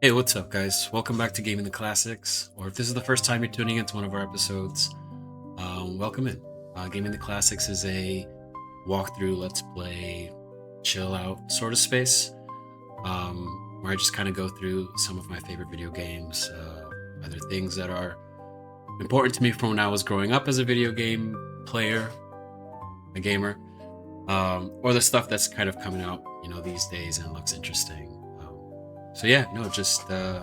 Hey, what's up, guys? Welcome back to Gaming the Classics, or if this is the first time you're tuning into one of our episodes, welcome in. Gaming the Classics is a walkthrough, let's play, chill out sort of space, where I just kind of go through some of my favorite video games, either things that are important to me from when I was growing up as a video game player, a gamer, or the stuff that's kind of coming out, these days and looks interesting. So yeah, no, just get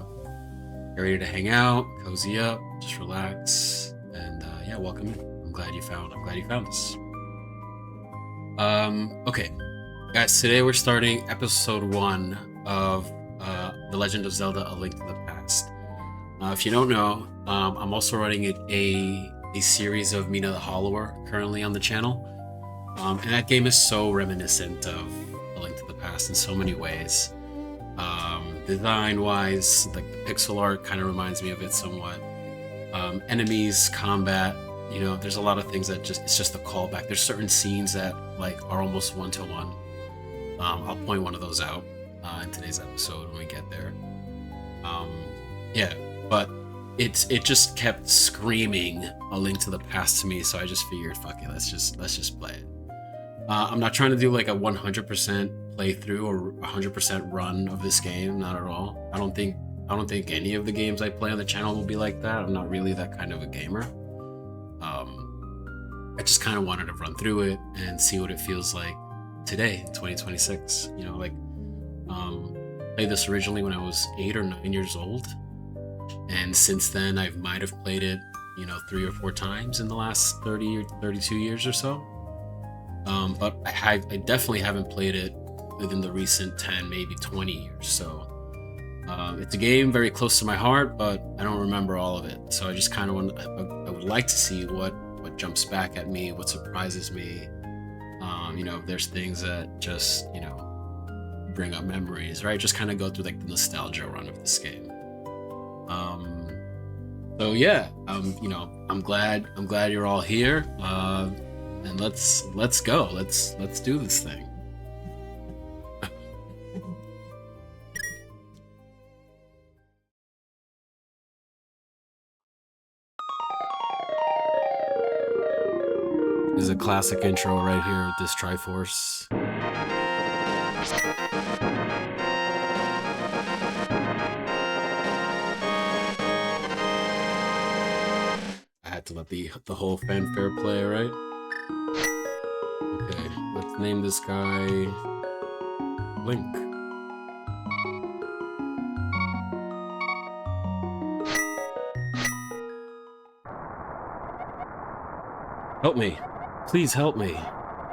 ready to hang out, cozy up, just relax, and yeah, welcome in. I'm glad you found this. Okay, guys, today we're starting episode 1 of The Legend of Zelda: A Link to the Past. If you don't know, I'm also running a series of Mina the Hollower currently on the channel, and that game is so reminiscent of A Link to the Past in so many ways. Design-wise, like the pixel art kind of reminds me of it somewhat. Enemies, combat, there's a lot of things that it's just a callback. There's certain scenes that are almost one-to-one. I'll point one of those out in today's episode when we get there. Yeah, but it just kept screaming A Link to the Past to me, so I just figured, fuck it, let's just play it. I'm not trying to do like a 100% playthrough or 100% run of this game, not at all. I don't think any of the games I play on the channel will be like that. I'm not really that kind of a gamer. I just kind of wanted to run through it and see what it feels like today in 2026. Played this originally when I was 8 or 9 years old, and since then I might have played it 3 or 4 times in the last 30 or 32 years or so. But I definitely haven't played it within the recent 10, maybe 20 years. So it's a game very close to my heart, but I don't remember all of it. So I just kind of I would like to see what jumps back at me, what surprises me. If there's things that just, bring up memories, right? Just kind of go through like the nostalgia run of this game. So yeah, I'm glad you're all here. And let's go. Let's do this thing. This is a classic intro right here with this Triforce. I had to let the whole fanfare play, right? Okay, let's name this guy Link. Help me. Please help me.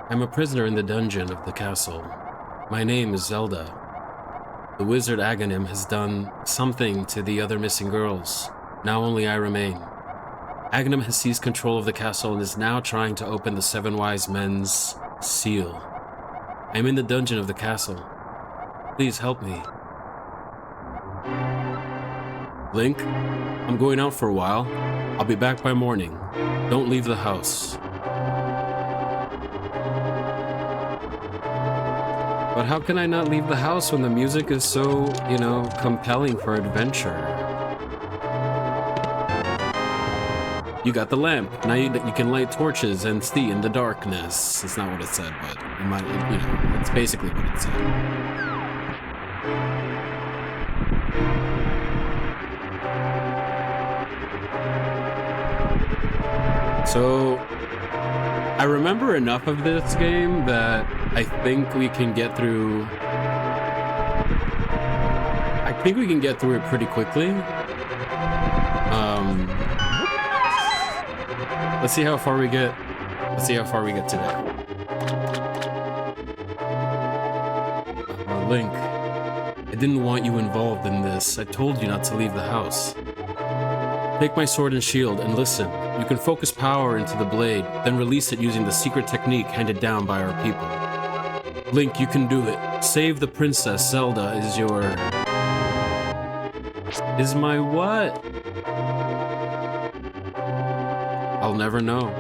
I'm a prisoner in the dungeon of the castle. My name is Zelda. The wizard Aghanim has done something to the other missing girls. Now only I remain. Aghanim has seized control of the castle and is now trying to open the 7 wise men's seal. I am in the dungeon of the castle. Please help me. Link, I'm going out for a while. I'll be back by morning. Don't leave the house. But how can I not leave the house when the music is so, compelling for adventure? You got the lamp. Now you can light torches and see in the darkness. It's not what it said, but it's basically what it said. So, I remember enough of this game that I think we can get through. I think we can get through it pretty quickly. Let's see how far we get. Let's see how far we get today. Link, I didn't want you involved in this. I told you not to leave the house. Take my sword and shield and listen. You can focus power into the blade, then release it using the secret technique handed down by our people. Link, you can do it. Save the princess. Zelda is your... Is my what? I'll never know.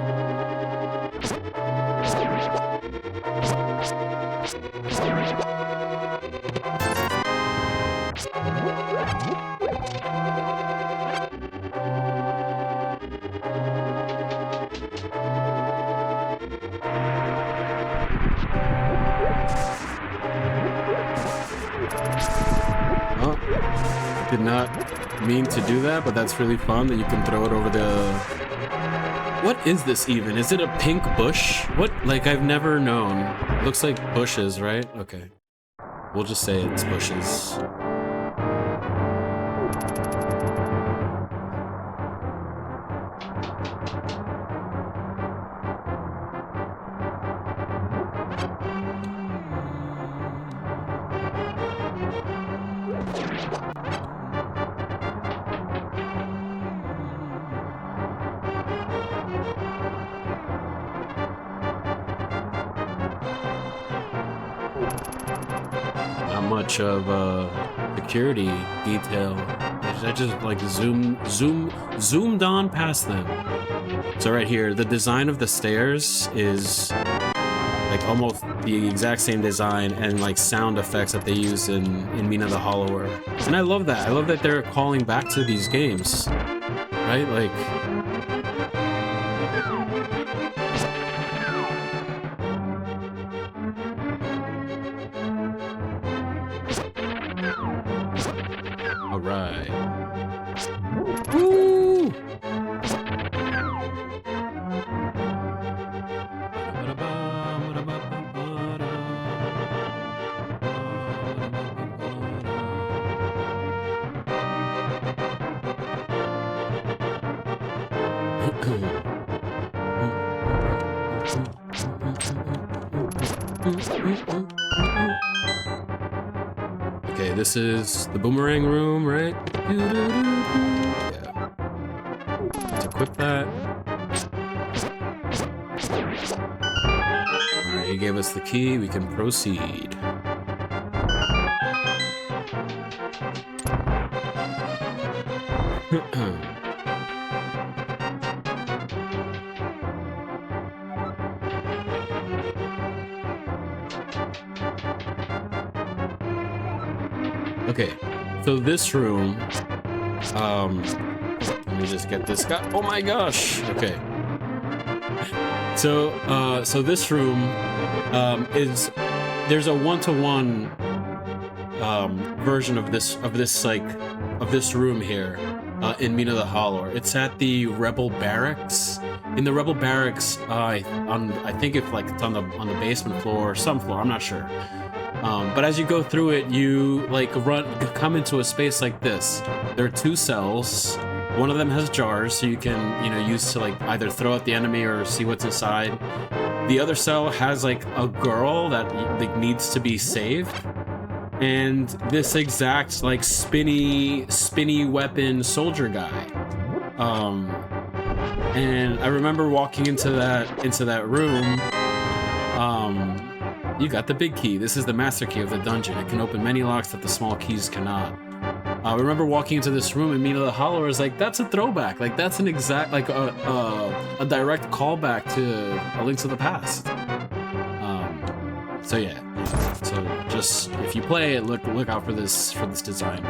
did not mean to do that, but that's really fun that you can throw it over the... What is this even? Is it a pink bush? What? Like, I've never known. It looks like bushes, right? Okay. We'll just say it's bushes. Not much of security detail. I just like zoomed on past them. So right here, the design of the stairs is like almost the exact same design and like sound effects that they use in Mina the Hollower. And I love that. I love that they're calling back to these games, right? Like, all right. Woo! Okay, this is the boomerang room, right? Yeah. Let's equip that. Alright, he gave us the key. We can proceed. Okay, so this room, let me just get this guy. Oh my gosh. Okay. So this room, there's a one-to-one, version of this room here, in Mina the Hollower. It's at the Rebel Barracks. In the Rebel Barracks, I think it's on the basement floor or some floor, I'm not sure. But as you go through it, you like come into a space like this. There are two cells. One of them has jars, so you can, use to like either throw at the enemy or see what's inside. The other cell has like a girl that like needs to be saved, and this exact like spinny weapon soldier guy. And I remember walking into that room. You got the big key. This is the master key of the dungeon. It can open many locks that the small keys cannot. I remember walking into this room and Mina the Hollower is like, that's a throwback. Like, that's an exact, like, a direct callback to A Link to the Past. So yeah. So just, if you play it, look out for this design.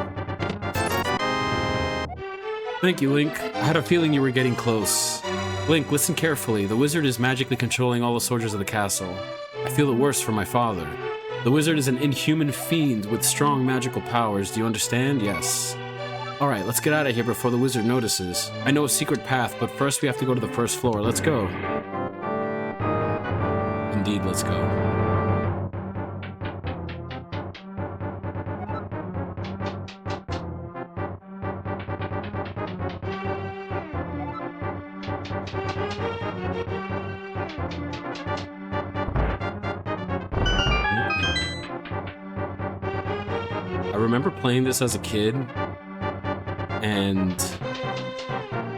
Thank you, Link. I had a feeling you were getting close. Link, listen carefully. The wizard is magically controlling all the soldiers of the castle. I feel the worst for my father. The wizard is an inhuman fiend with strong magical powers. Do you understand? Yes. Alright, let's get out of here before the wizard notices. I know a secret path, but first we have to go to the first floor. Let's go. Indeed, let's go. I remember playing this as a kid and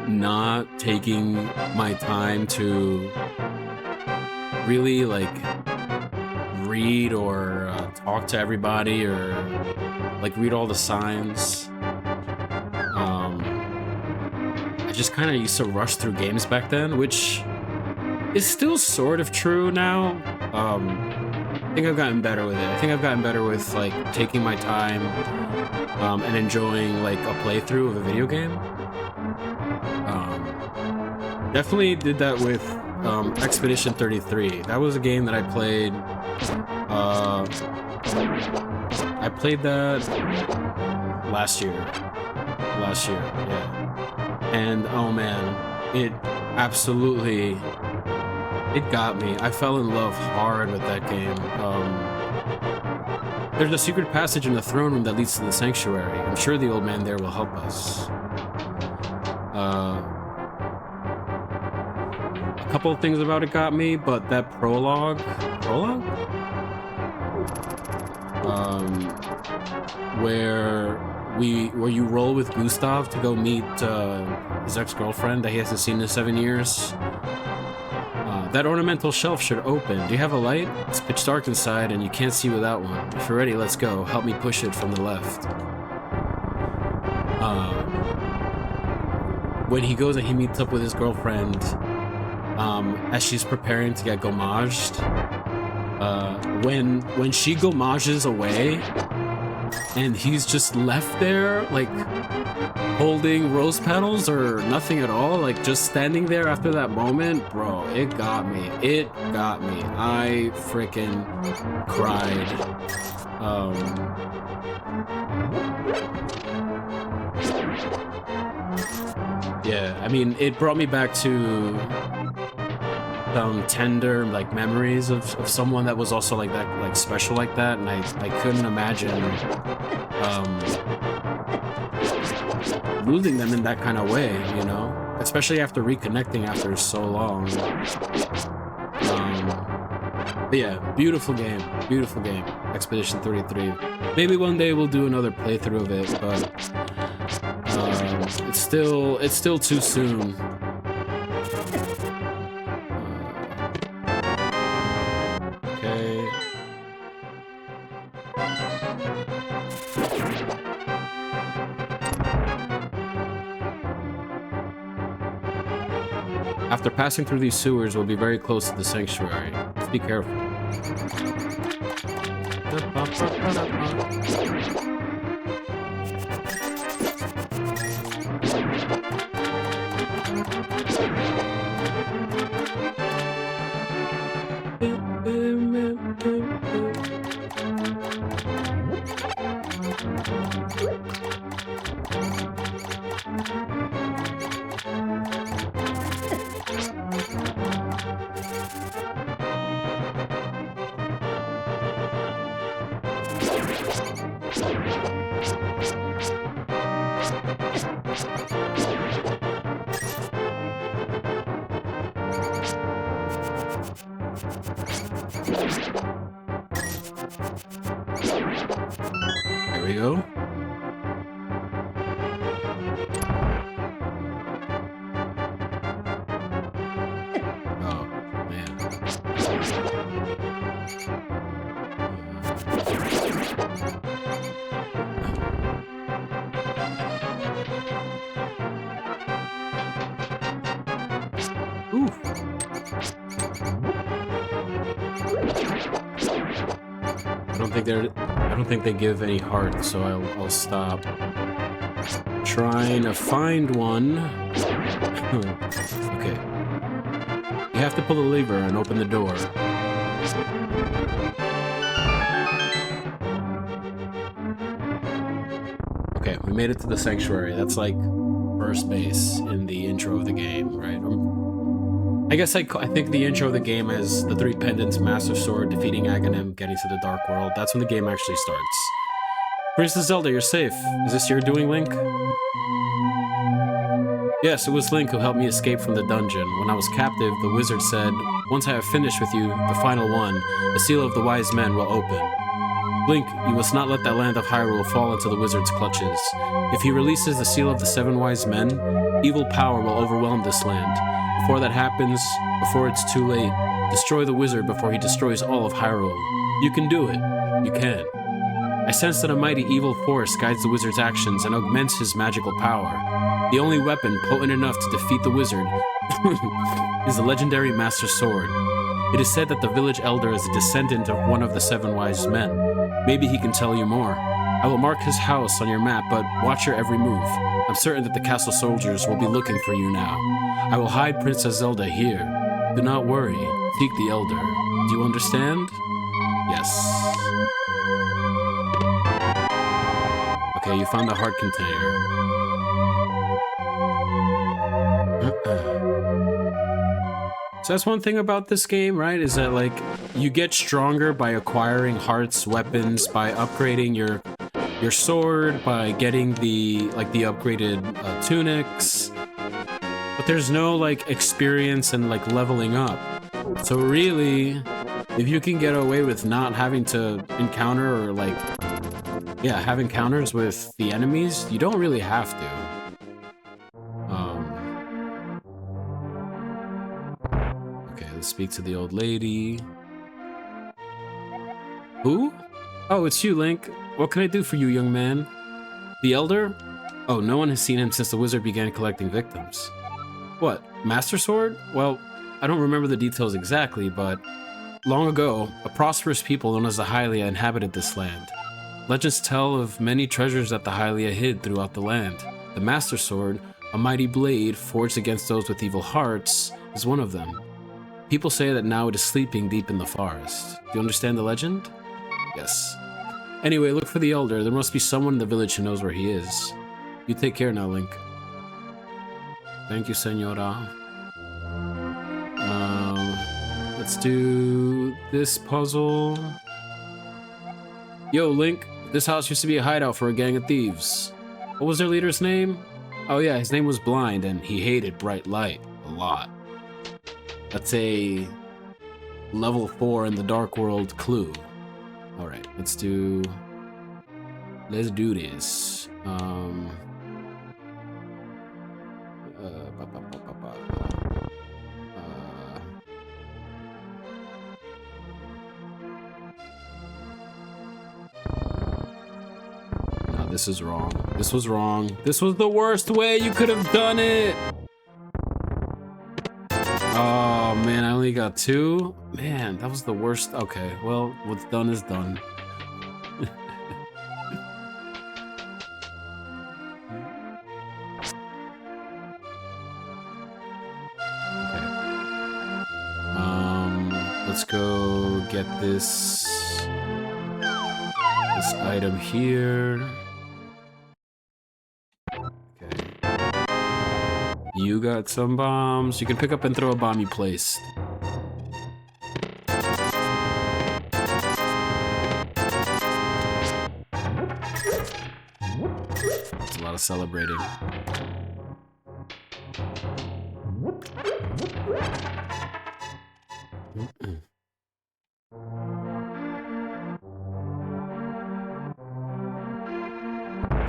not taking my time to really like read or talk to everybody or like read all the signs. I just kind of used to rush through games back then, which is still sort of true now. I think I've gotten better with it. I think I've gotten better with like taking my time and enjoying like a playthrough of a video game. Definitely did that with Expedition 33. That was a game that I played I played that last year. Yeah. And oh man, it absolutely, it got me. I fell in love hard with that game. There's a secret passage in the throne room that leads to the sanctuary. I'm sure the old man there will help us. A couple of things about it got me, but that prologue? Where you roll with Gustav to go meet his ex-girlfriend that he hasn't seen in 7 years. That ornamental shelf should open. Do you have a light? It's pitch dark inside and you can't see without one. If you're ready, let's go. Help me push it from the left. When he goes and he meets up with his girlfriend, as she's preparing to get gommaged, when she gommages away, and he's just left there, like, holding rose petals or nothing at all, like, just standing there after that moment, bro, it got me. I freaking cried. Yeah, I mean, it brought me back to some tender, like, memories of someone that was also like that, like, special like that, and I couldn't imagine losing them in that kind of way, you know, especially after reconnecting after so long. But yeah, beautiful game, Expedition 33. Maybe one day we'll do another playthrough of it, but it's still too soon. Okay. After passing through these sewers, we'll be very close to the sanctuary. Let's be careful. There we go. Oh, man. Ooh. I don't think they give any hearts, so I'll stop trying to find one. Okay. You have to pull the lever and open the door. Okay, we made it to the sanctuary. That's like first base in the intro of the game, right? I guess I think the intro of the game is the three pendants, Master Sword, defeating Aghanim, getting to the Dark World. That's when the game actually starts. Princess Zelda, you're safe. Is this your doing, Link? Yes, it was Link who helped me escape from the dungeon. When I was captive, the wizard said, once I have finished with you, the final one, the seal of the wise men will open. Link, you must not let that land of Hyrule fall into the wizard's clutches. If he releases the seal of the 7 wise men, evil power will overwhelm this land. Before that happens, before it's too late, destroy the wizard before he destroys all of Hyrule. You can do it. You can. I sense that a mighty evil force guides the wizard's actions and augments his magical power. The only weapon potent enough to defeat the wizard is the legendary Master Sword. It is said that the village elder is a descendant of one of the 7 wise men. Maybe he can tell you more. I will mark his house on your map, but watch your every move. I'm certain that the castle soldiers will be looking for you now. I will hide Princess Zelda here. Do not worry. Seek the elder. Do you understand? Yes. Okay, you found the heart container. So that's one thing about this game, right? Is that like you get stronger by acquiring hearts, weapons, by upgrading your sword, by getting the upgraded tunics. But there's no like experience and like leveling up. So really, if you can get away with not having to encounter or like have encounters with the enemies, you don't really have to. Okay, let's speak to the old lady. Who? Oh, it's you, Link. What can I do for you, young man? The Elder? Oh, no one has seen him since the wizard began collecting victims. What, Master Sword? Well, I don't remember the details exactly, but long ago, a prosperous people known as the Hylia inhabited this land. Legends tell of many treasures that the Hylia hid throughout the land. The Master Sword, a mighty blade forged against those with evil hearts, is one of them. People say that now it is sleeping deep in the forest. Do you understand the legend? Yes. Anyway, look for the Elder. There must be someone in the village who knows where he is. You take care now, Link. Thank you, Senora. Let's do this puzzle. Yo, Link. This house used to be a hideout for a gang of thieves. What was their leader's name? Oh yeah, his name was Blind, and he hated bright light a lot. That's a level 4 in the Dark World clue. Alright, let's do this. No, this is wrong. This was wrong. This was the worst way you could have done it. Oh man, I only got 2. Man, that was the worst. Okay, well, what's done is done. Let's go get this item here. Okay. You got some bombs. You can pick up and throw a bomb you placed. It's a lot of celebrating.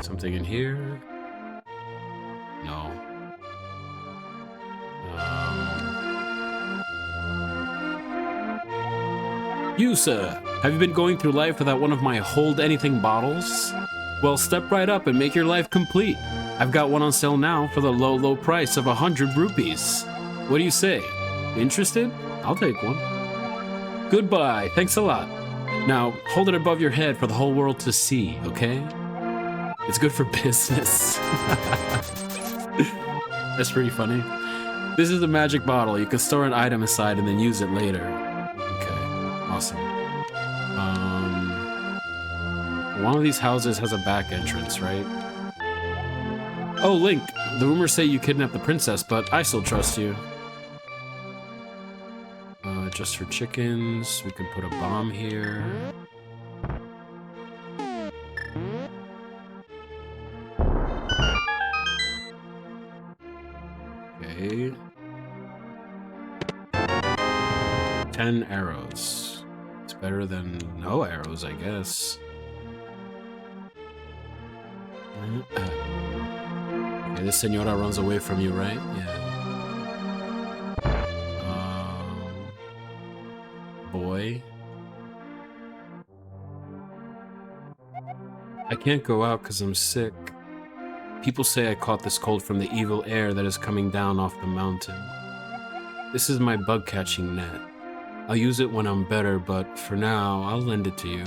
Something in here? No. You, sir, have you been going through life without one of my hold anything bottles? Well, step right up and make your life complete. I've got one on sale now for the low, low price of 100 rupees. What do you say? Interested? I'll take one. Goodbye. Thanks a lot. Now, hold it above your head for the whole world to see, okay? It's good for business. That's pretty funny. This is a magic bottle. You can store an item inside and then use it later. Okay, awesome. One of these houses has a back entrance, right? Oh, Link, the rumors say you kidnapped the princess, but I still trust you. Just for chickens, we can put a bomb here. Okay. 10 arrows. It's better than no arrows, I guess. Okay, this senora runs away from you, right? Yeah. Boy. I can't go out because I'm sick. People say I caught this cold from the evil air that is coming down off the mountain. This is my bug-catching net. I'll use it when I'm better, but for now, I'll lend it to you.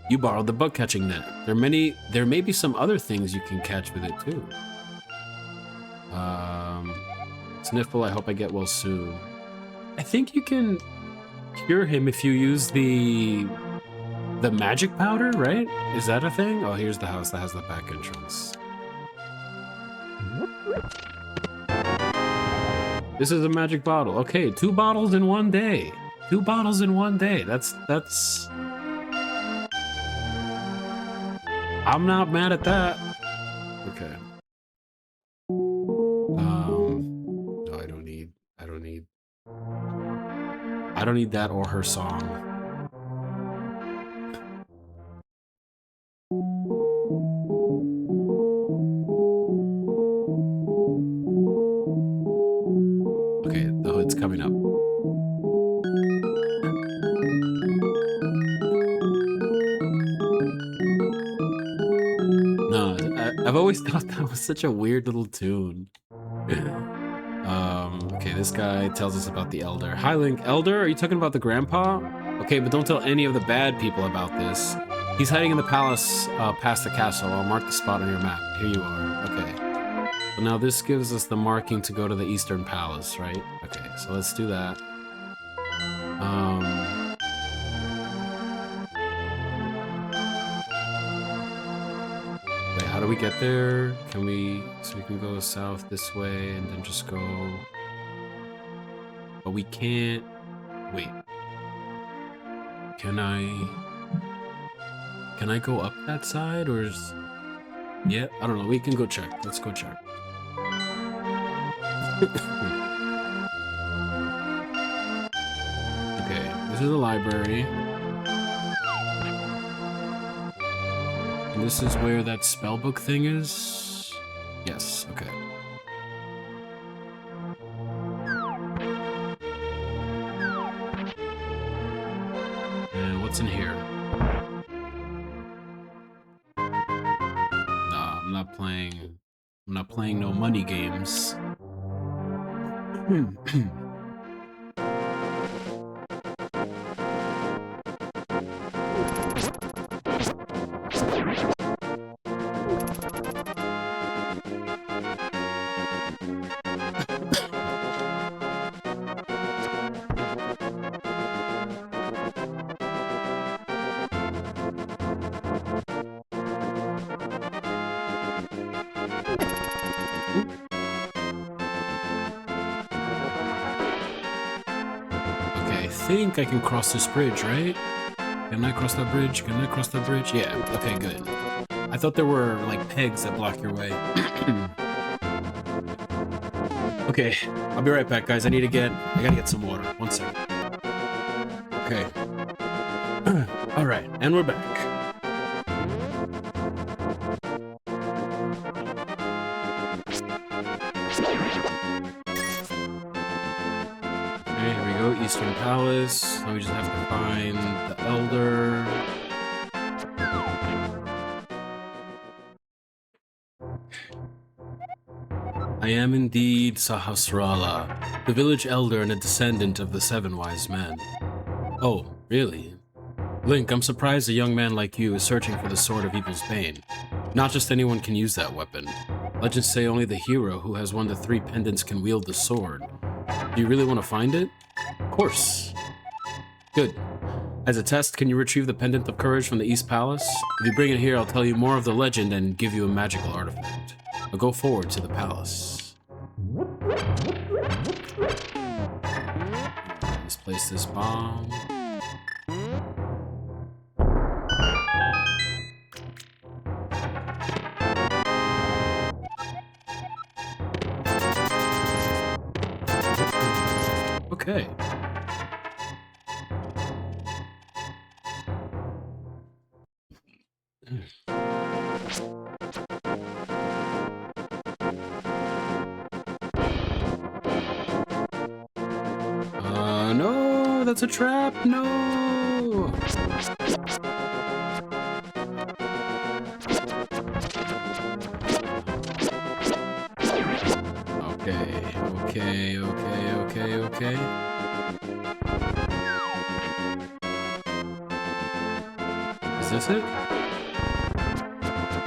You borrowed the bug-catching net. There may be some other things you can catch with it, too. Sniffle, I hope I get well soon. I think you can cure him if you use the The magic powder, right? Is that a thing? Oh, here's the house that has the back entrance. This is a magic bottle. Okay, 2 bottles in 1 day. 2 bottles in 1 day. That's... I'm not mad at that. Okay. No, I don't need that or her song. Okay, the hood's coming up. No, I've always thought that was such a weird little tune. Okay, this guy tells us about the Elder. Hi, Link. Elder? Are you talking about the grandpa? Okay, but don't tell any of the bad people about this. He's hiding in the palace past the castle. I'll mark the spot on your map. Here you are. Okay. So now this gives us the marking to go to the Eastern Palace, right? Okay, so let's do that. Wait, how do we get there? Can we... So we can go south this way and then just go... But we can't... Wait. Can I go up that side, or is... Yeah, I don't know. We can go check. Let's go check. Okay, this is the library. And this is where that spellbook thing is? Yes, okay. And what's in here? Nah, I'm not playing no money games. I think I can cross this bridge, right? Can I cross that bridge? Can I cross that bridge? Yeah, okay, good. I thought there were, like, pegs that block your way. Okay, I'll be right back, guys. I gotta get some water. 1 second. Okay. Alright, and we're back. Okay, here we go, Eastern Palace. So we just have to find the Elder. I am indeed Sahasrara, the village elder and a descendant of the 7 wise men. Oh, really? Link, I'm surprised a young man like you is searching for the Sword of Evil's Bane. Not just anyone can use that weapon. Legends say only the hero who has 1 to 3 pendants can wield the sword. Do you really want to find it? Of course. Good. As a test, can you retrieve the Pendant of Courage from the East Palace? If you bring it here, I'll tell you more of the legend and give you a magical artifact. Now go forward to the palace. Let's place this bomb. Okay. No, that's a trap. No. Okay. Is this it?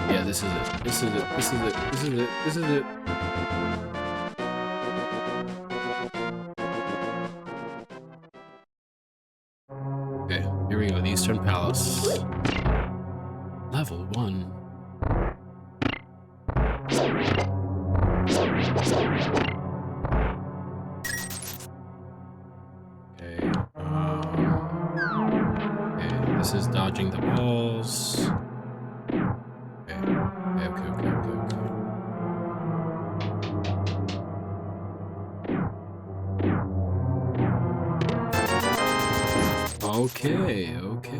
Yeah, this is it. This is it. Okay, Here we go, the Eastern Palace. Level 1. Okay, this is dodging the balls. Okay. Okay.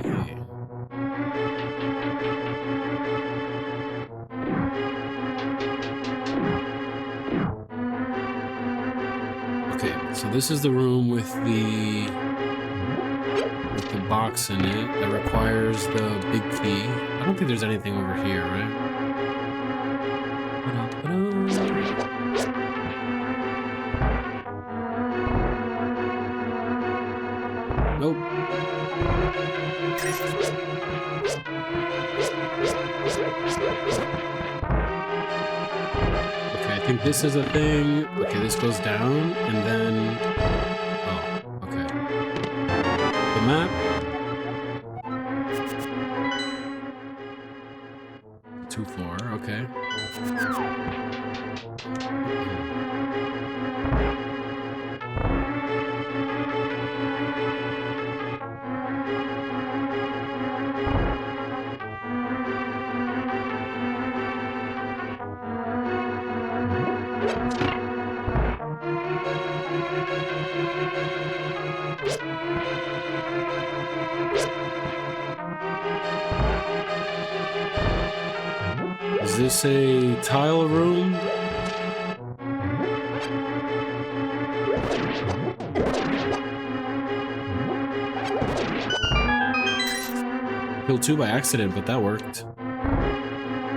Okay, so this is the room with the box in it that requires the big key. I don't think there's anything over here, right? Nope. Okay, I think this is a thing. Okay, this goes down, and then... Oh, okay. The map. 2 floor, okay. Is this a tile room? Killed 2 by accident, but that worked.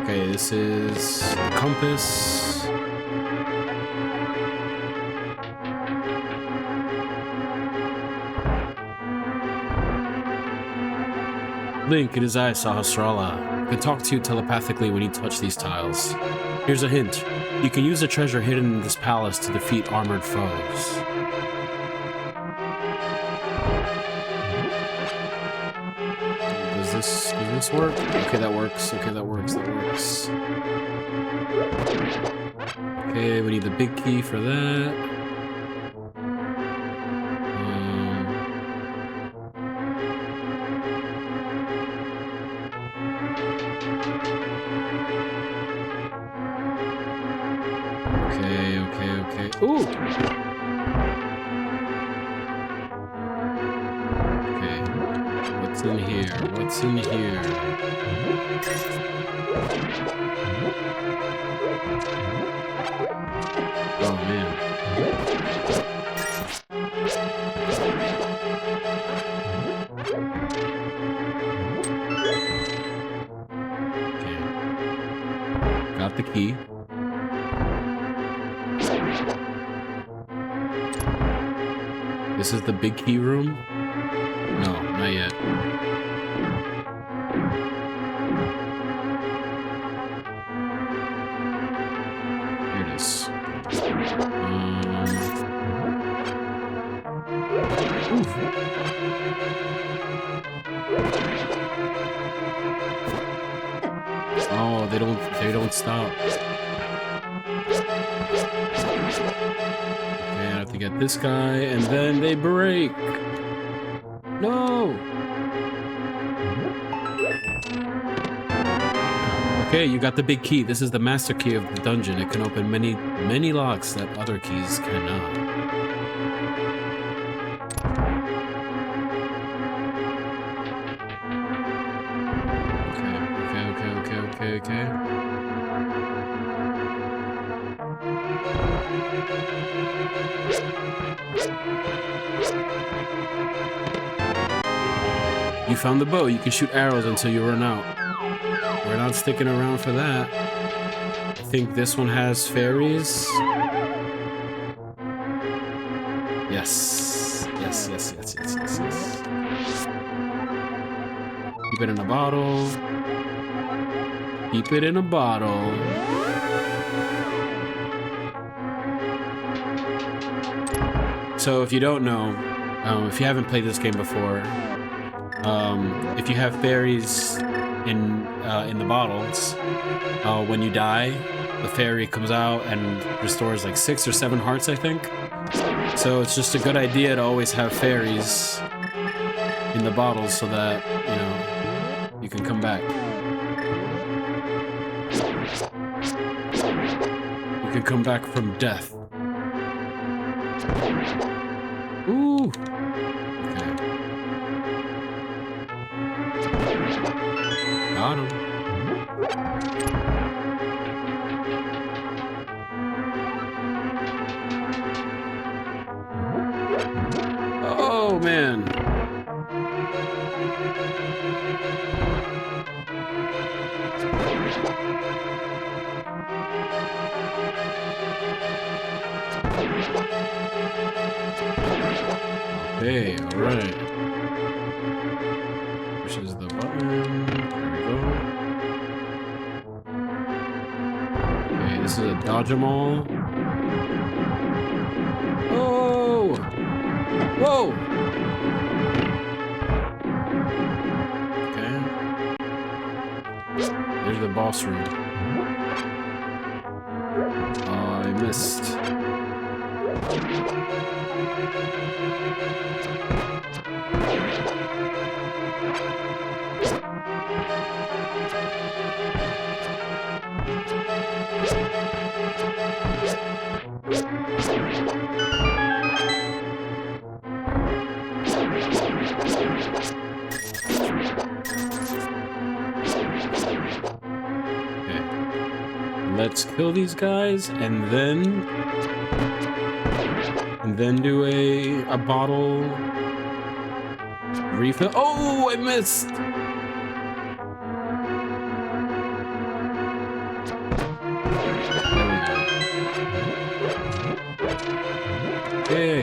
Okay, this is compass. Link, it is I, Sahasrara. I can talk to you telepathically when you touch these tiles. Here's a hint. You can use the treasure hidden in this palace to defeat armored foes. Does this work? Okay, that works. Okay, that works. Okay, we need the big key for that. Okay. Ooh! Okay. What's in here? Oh, man. Okay. Got the key. This is the big key room? No, not yet. Here it is. Oof. Oh, they don't stop. Okay, I have to get this guy, and then they break. No. Okay, you got the big key. This is the master key of the dungeon. It can open many locks that other keys cannot. Okay. You found the bow. You can shoot arrows until you run out. We're not sticking around for that. I think this one has fairies. Yes. Keep it in a bottle. Keep it in a bottle. So if you don't know, if you haven't played this game before, if you have fairies in the bottles, when you die, the fairy comes out and restores like 6 or 7 hearts, I think. So it's just a good idea to always have fairies in the bottles so that, you know, you can come back. You can come back from death. Ooh! Okay. Got him. Oh, man. Okay, alright. Pushes the button. There we go. Okay, this is a dodge 'em all. Oh! Whoa! Okay. There's the boss room. Oh, I missed. Let's kill these guys and then do a bottle refill. Oh, I missed. There we go. Okay, I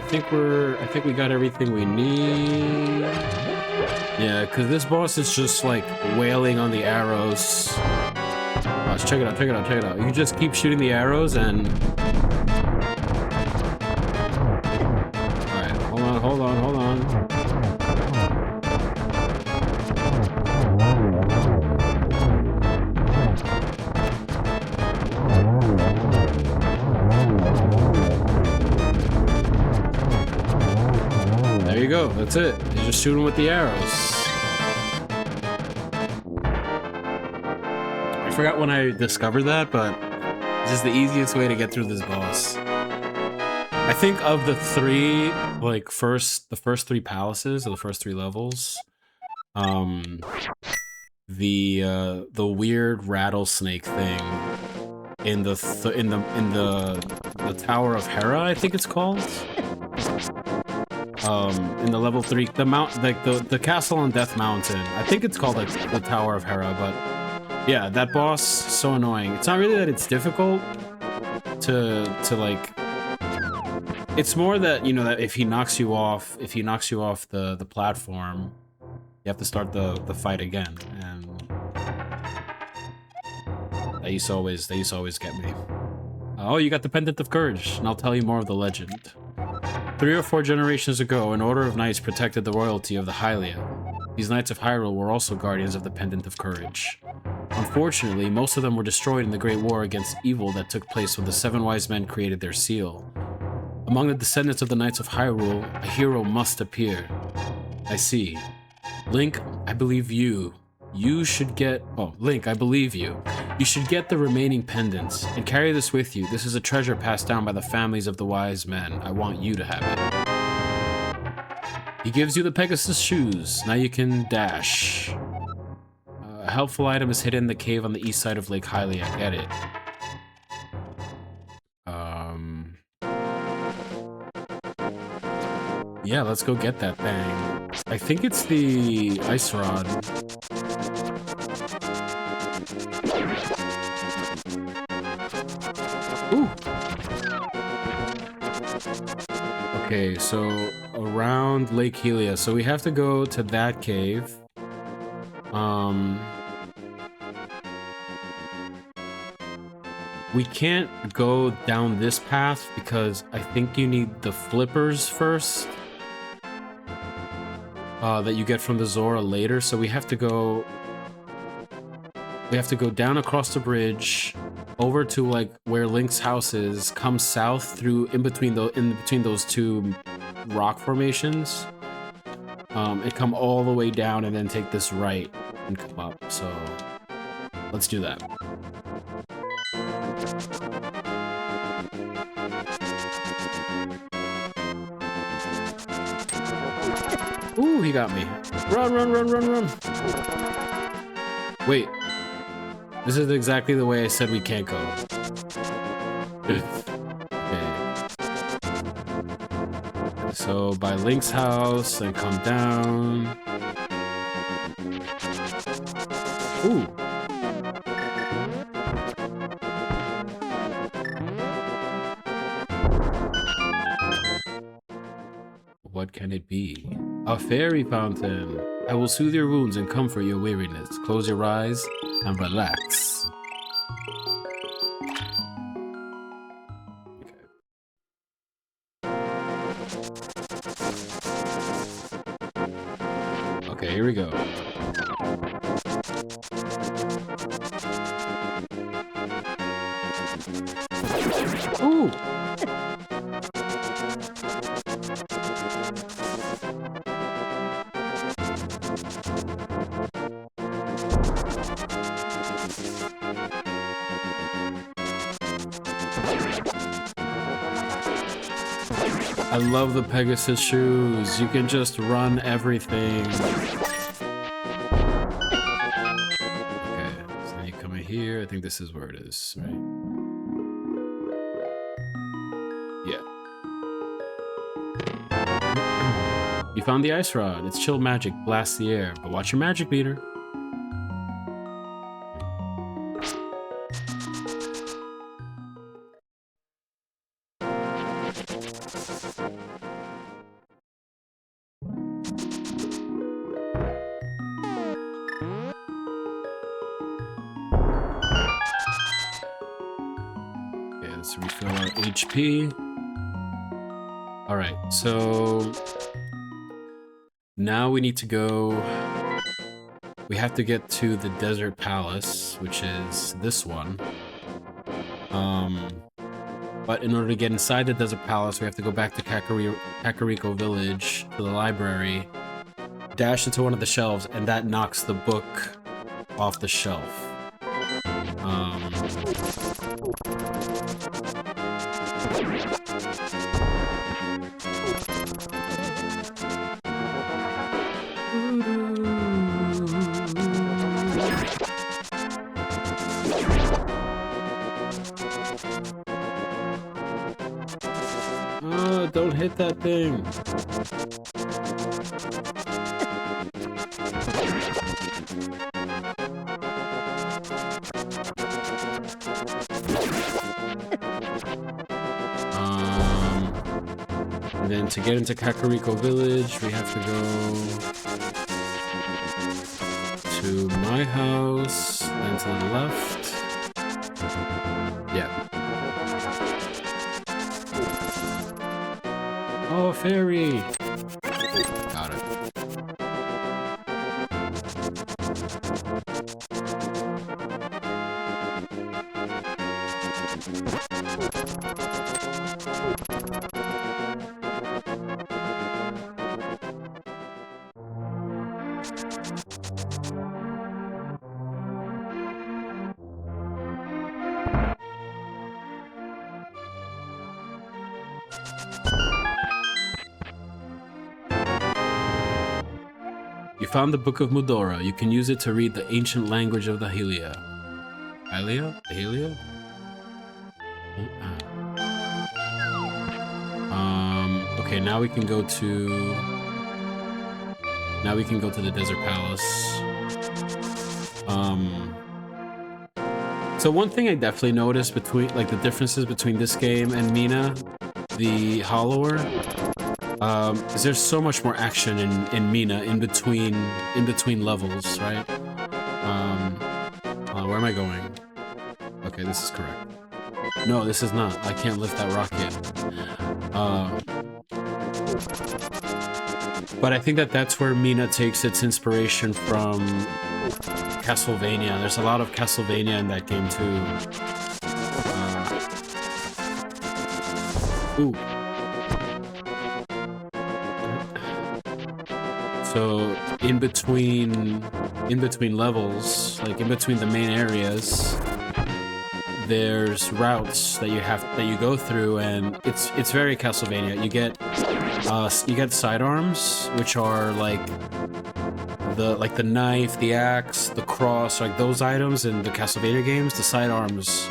think we got everything we need. Yeah, because this boss is just like wailing on the arrows. Gosh, check it out, check it out, check it out. You can just keep shooting the arrows and... Alright, hold on, hold on, hold on. There you go, that's it. You just shoot them with the arrows. I forgot when I discovered that, but this is the easiest way to get through this boss. I think of the three, like the first 3 palaces or the first 3 levels, the weird rattlesnake thing in the Tower of Hera, I think it's called. In the level 3, the mount, like the castle on Death Mountain. I think it's called like the Tower of Hera, but. Yeah, that boss, so annoying. It's not really that it's difficult to like... It's more that, you know, that if he knocks you off the platform, you have to start the fight again, and they used to always get me. Oh, you got the Pendant of Courage, and I'll tell you more of the legend. 3 or 4 generations ago, an order of knights protected the royalty of the Hylia. These Knights of Hyrule were also guardians of the Pendant of Courage. Unfortunately, most of them were destroyed in the Great War against evil that took place when the 7 wise men created their seal. Among the descendants of the Knights of Hyrule, a hero must appear. I see. Link, I believe you. You should get... Oh, Link, I believe you. You should get the remaining pendants, and carry this with you. This is a treasure passed down by the families of the wise men. I want you to have it. He gives you the Pegasus shoes. Now you can dash. A helpful item is hidden in the cave on the east side of Lake Hylia. Get it. Yeah, let's go get that thing. I think it's the ice rod. Ooh. Okay, so around Lake Hylia. So we have to go to that cave. We can't go down this path because I think you need the flippers first. that you get from the Zora later. So we have to go down across the bridge over to like where Link's house is, come south through in between those two rock formations, and come all the way down and then take this right and come up. So let's do that. Ooh, he got me. Run, run, run, run, run. Wait. This is exactly the way I said we can't go. Okay. So by Link's house and come down. Ooh. What can it be? A fairy fountain. I will soothe your wounds and comfort your weariness. Close your eyes and relax. Okay, here we go. Ooh! I love the Pegasus shoes. You can just run everything. Okay, so then you come in here. I think this is where it is, right? Yeah. You found the ice rod. It's chill magic. Blast the air. But watch your magic meter. Let's refill our HP. All right, so now we need to go. We have to get to the Desert Palace, which is this one. But in order to get inside the Desert Palace, we have to go back to Kakariko Village, to the library, dash into one of the shelves, and that knocks the book off the shelf. Oh, don't hit that thing. And then to get into Kakariko Village, we have to go to my house, then to the left. Yeah. Oh, fairy! Got it. You found the Book of Mudora. You can use it to read the ancient language of the Hylia. Hylia? The Hylia? Okay, now we can go to... Now we can go to the Desert Palace. So one thing I definitely noticed between, like, the differences between this game and Mina the Hollower, is there's so much more action in Mina in between levels, right? Where am I going? Okay, this is correct. No, this is not. I can't lift that rock yet. But I think that's where Mina takes its inspiration from Castlevania. There's a lot of Castlevania in that game too. Ooh. So in between levels, like in between the main areas, there's routes that you go through, and it's very Castlevania. You get sidearms, which are like the knife, the axe, the cross, like those items in the Castlevania games. The sidearms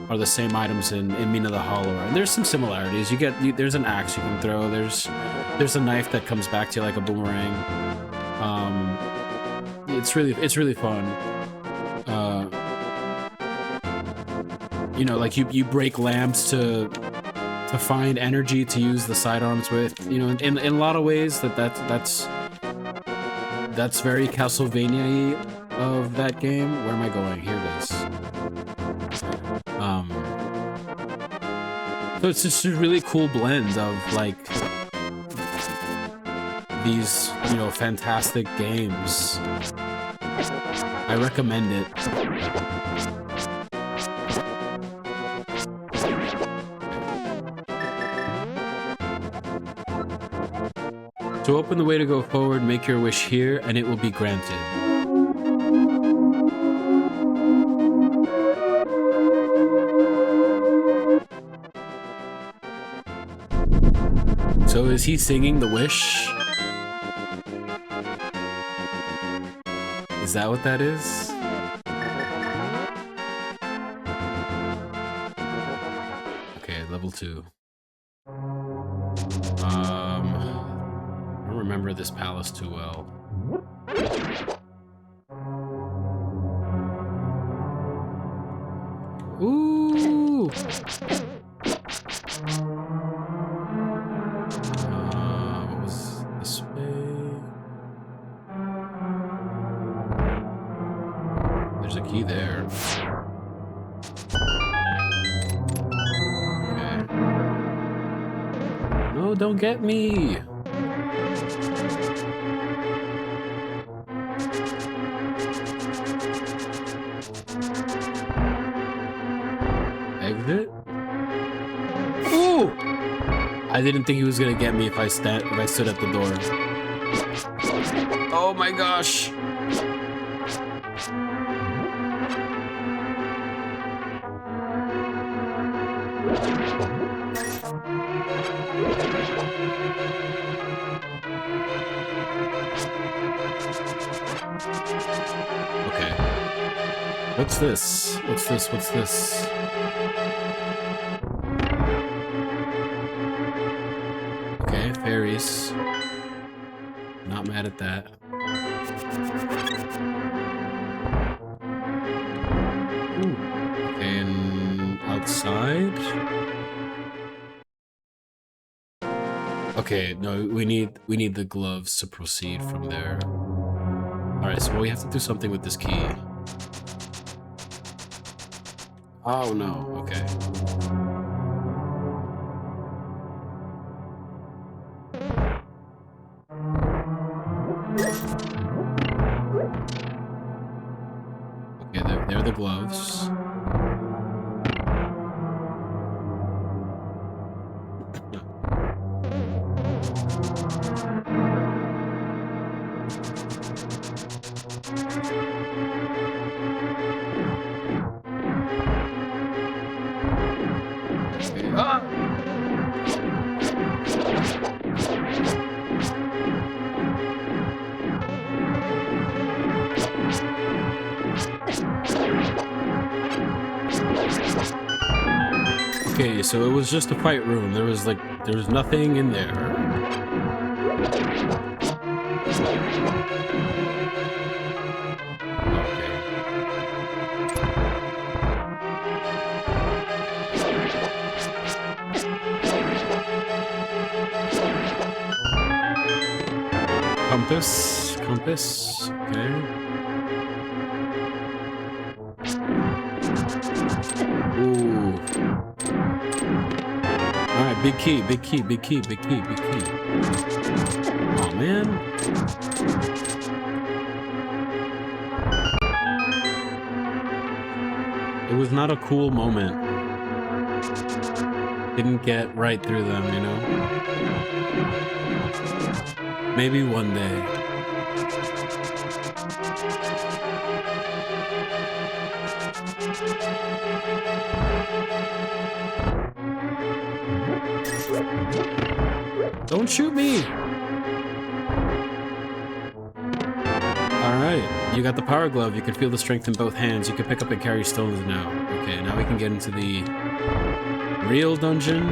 are the same items in Mina the Hollower, and there's some similarities. There's an axe you can throw. There's a knife that comes back to you like a boomerang. It's really fun. You know, like you break lamps to find energy to use the sidearms with. You know, in a lot of ways that's very Castlevania-y of that game. Where am I going? Here it is. So it's just a really cool blend of like these, you know, fantastic games. I recommend it. To open the way to go forward, make your wish here, and it will be granted. So is he singing the wish? Is that what that is? Okay, level 2. I don't remember this palace too well. Ooh! What was this way? There's a key there. Okay. No, don't get me! Exit? Ooh! I didn't think he was gonna get me if I stood at the door. Oh my gosh! Okay. What's this? What's this? What's this? Okay, fairies. Not mad at that. Ooh. Okay, and outside? Okay, no, we need the gloves to proceed from there. Alright, so we have to do something with this key. Oh no, okay. Okay, they're the gloves. Okay. Ah! Okay, so it was just a fight room. There was nothing in there. Compass, okay. Ooh. Alright, right, big key, big key, big key, big key, big key. Oh man. It was not a cool moment. Didn't get right through them, you know? Maybe one day. Don't shoot me! Alright, you got the power glove. You can feel the strength in both hands. You can pick up and carry stones now. Okay, now we can get into the real dungeon.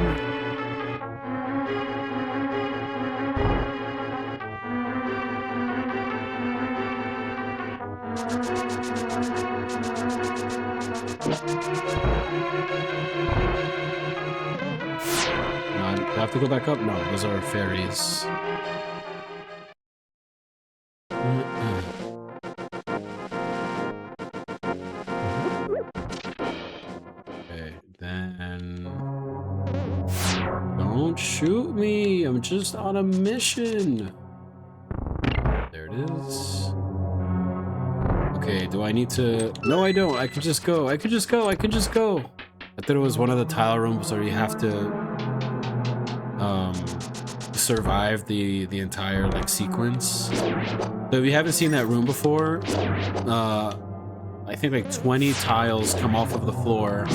Do I have to go back up? No, those are fairies. Okay, then... Don't shoot me! I'm just on a mission! There it is. Okay, do I need to... No, I don't. I can just go. I can just go. I can just go. I thought it was one of the tile rooms where you have to... survive the entire like sequence. So if you haven't seen that room before, I think like 20 tiles come off of the floor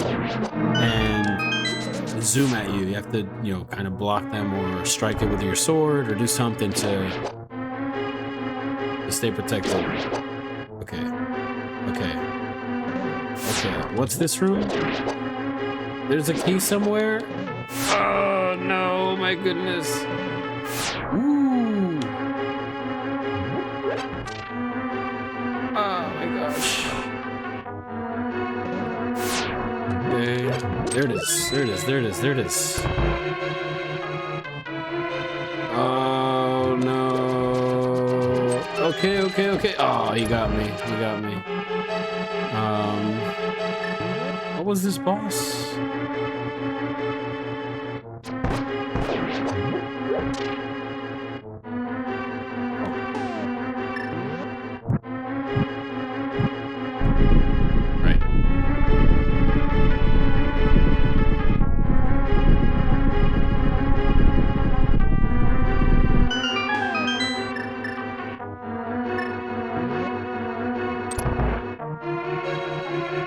and zoom at you. You have to, you know, kind of block them or strike it with your sword or do something to stay protected. Okay. Okay. Okay. What's this room? There's a key somewhere? Oh no, my goodness. Ooh. Oh my gosh. Okay. There it is. There it is. There it is. There it is. Oh no. Okay, okay, okay. Oh, he got me. He got me. What was this boss?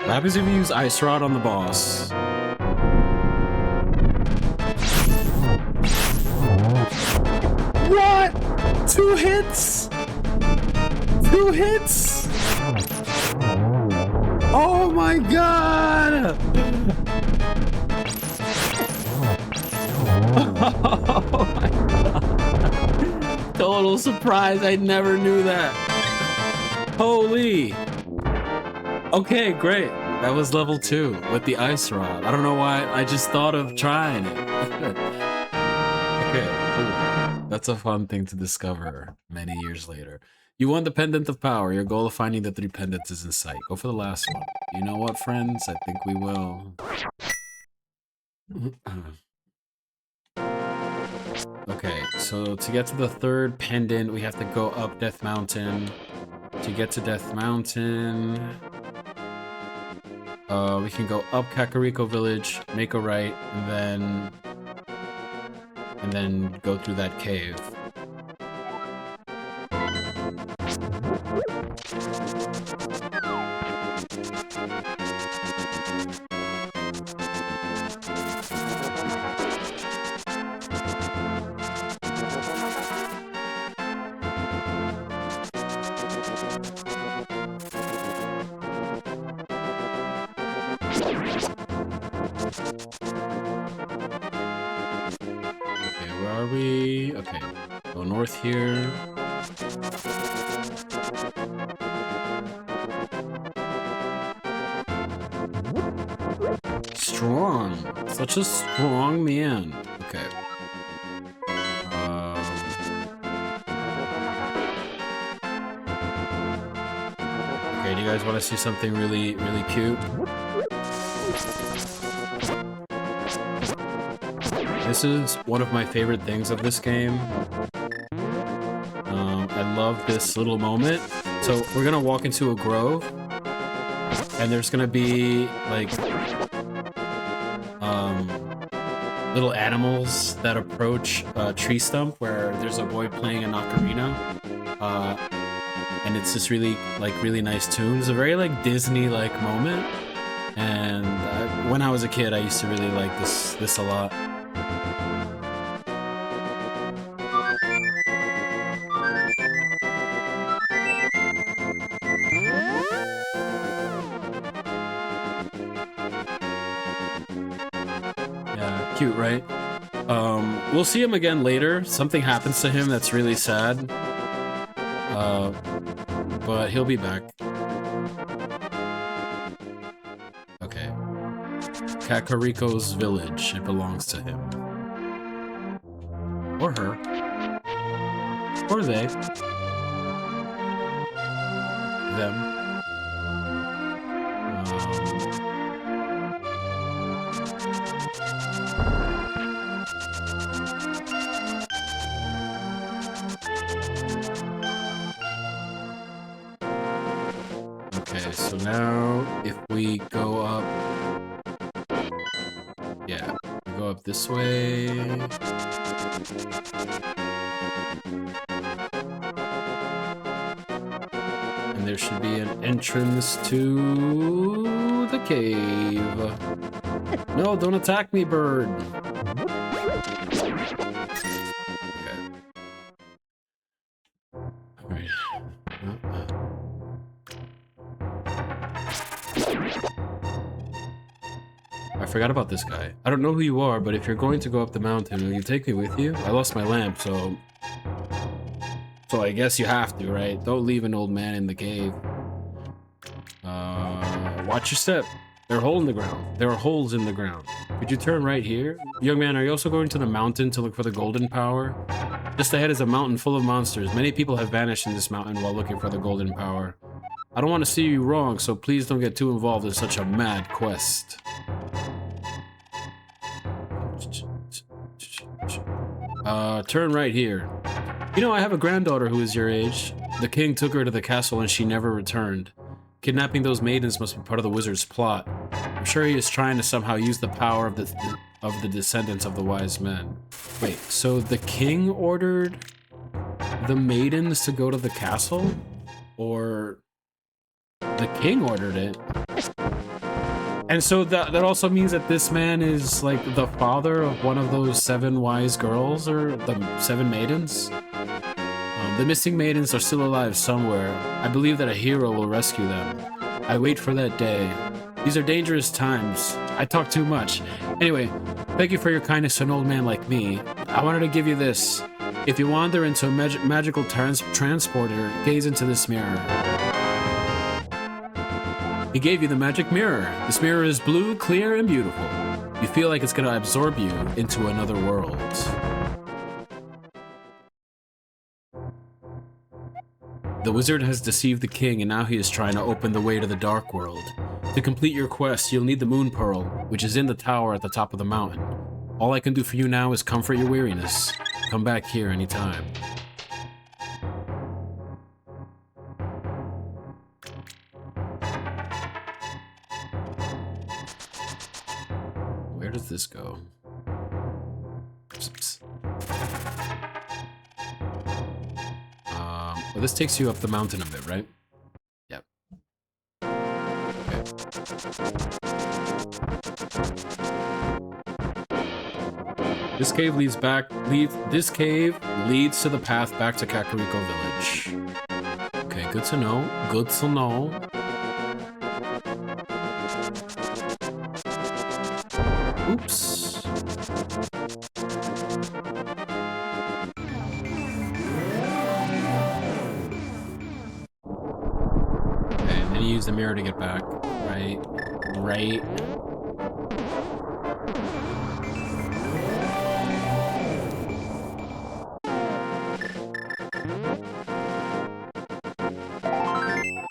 What happens if you use Ice Rod on the boss? What? 2 hits? 2 hits? Oh my god! Oh my god. Total surprise, I never knew that. Holy. Okay, great. That was level 2 with the Ice Rod. I don't know why I just thought of trying it. Okay, cool. That's a fun thing to discover many years later. You won the Pendant of Power. Your goal of finding the 3 pendants is in sight. Go for the last one. You know what, friends? I think we will. Okay, so to get to the 3rd pendant, we have to go up Death Mountain. To get to Death Mountain... we can go up Kakariko Village, make a right, and then go through that cave. Okay, go north here. Strong. Such a strong man. Okay. Okay, do you guys want to see something really, really cute? This is one of my favorite things of this game. I love this little moment. So we're gonna walk into a grove, and there's gonna be like little animals that approach a tree stump where there's a boy playing an ocarina, and it's this really nice tune. It's a very like Disney-like moment, and when I was a kid, I used to really like this a lot. Cute, right? We'll see him again later. Something happens to him that's really sad. But he'll be back. Okay. Kakariko's village. It belongs to him. Or her. Or they. Them. Okay, so now if we go up... Yeah, we go up this way. And there should be an entrance to the cave. No, don't attack me, bird. Okay. All right. I forgot about this guy. I don't know who you are, but if you're going to go up the mountain, will you take me with you? I lost my lamp, so I guess you have to, right? Don't leave an old man in the cave. Watch your step. There are holes in the ground. There are holes in the ground. Could you turn right here? Young man, are you also going to the mountain to look for the golden power? Just ahead is a mountain full of monsters. Many people have vanished in this mountain while looking for the golden power. I don't want to see you wrong, so please don't get too involved in such a mad quest. Turn right here. You know, I have a granddaughter who is your age. The king took her to the castle and she never returned. Kidnapping those maidens must be part of the wizard's plot. I'm sure he is trying to somehow use the power of the descendants of the wise men. Wait, so the king ordered the maidens to go to the castle? Or the king ordered it? And so that also means that this man is like the father of one of those 7 wise girls, or the 7 maidens? The missing maidens are still alive somewhere. I believe that a hero will rescue them. I wait for that day. These are dangerous times. I talk too much. Anyway, thank you for your kindness to an old man like me. I wanted to give you this. If you wander into a magical transporter, gaze into this mirror. He gave you the magic mirror. This mirror is blue, clear, and beautiful. You feel like it's going to absorb you into another world. The wizard has deceived the king, and now he is trying to open the way to the dark world. To complete your quest, you'll need the moon pearl, which is in the tower at the top of the mountain. All I can do for you now is comfort your weariness. Come back here anytime. Where does this go? Well, this takes you up the mountain a bit, right? Yep. Okay. This cave leads to the path back to Kakariko Village. Okay, good to know. Good to know. Oops. Use the mirror to get back. Right.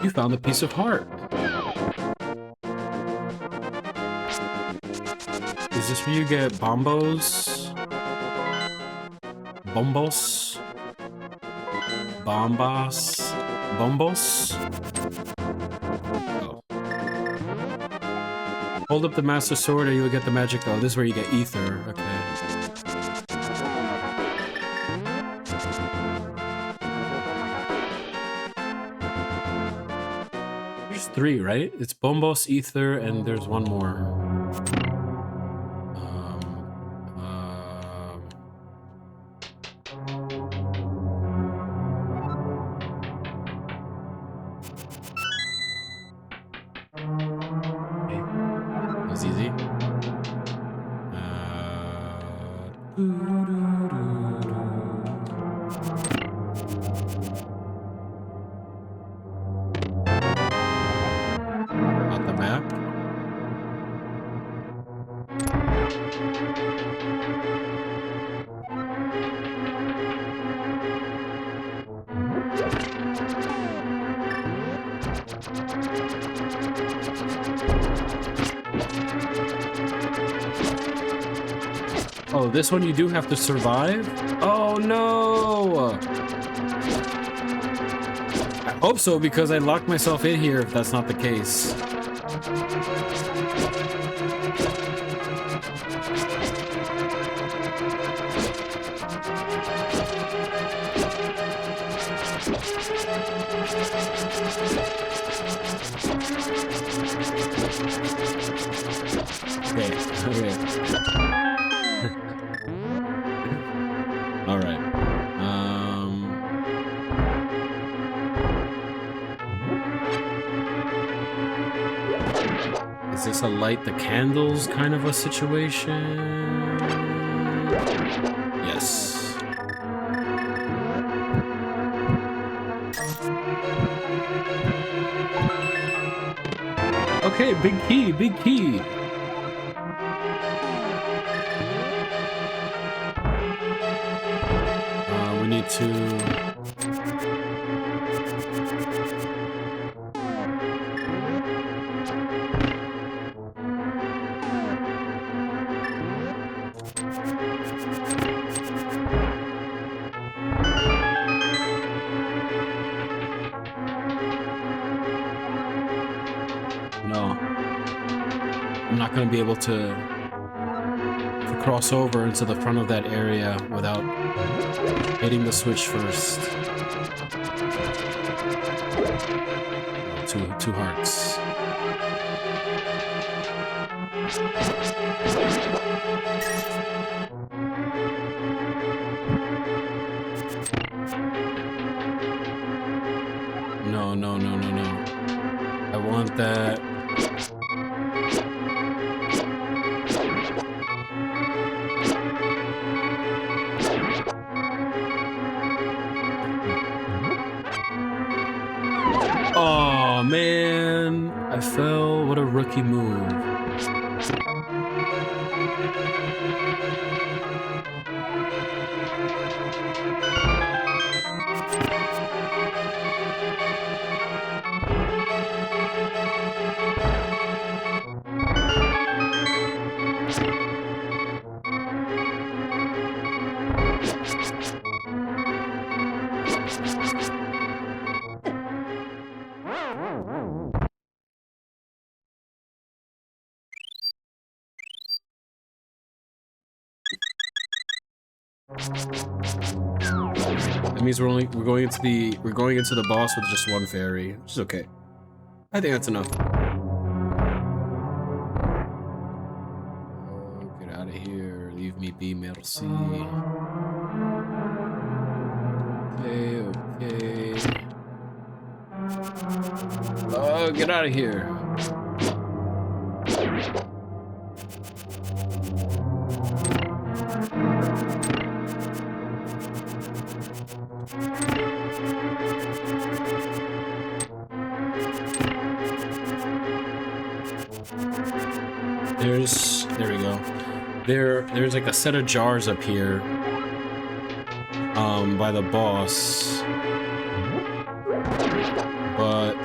You found a piece of heart. Is this where you get bombos? Bombos. Bombos. Bombos. Oh. Hold up the Master Sword or you'll get the magic. Oh, this is where you get Ether. Okay. There's 3, right? It's Bombos, Ether, and there's one more. It's easy. Not the map. Oh, this one you do have to survive? Oh no! I hope so, because I locked myself in here if that's not the case. Okay, okay. All right. Is this a light the candles kind of a situation? Yes. Okay, big key, big key. We need to... No. I'm not going to be able to cross over into the front of that area without hitting the switch first. Two hearts. No, no, no, no, no. I want that. Oh man, I fell. What a rookie move. That means we're going into the boss with just one fairy, which is okay. I think that's enough. Oh, get out of here. Leave me be, merci. Okay, okay. Oh, get out of here. There we go. There's like a set of jars up here, by the boss. But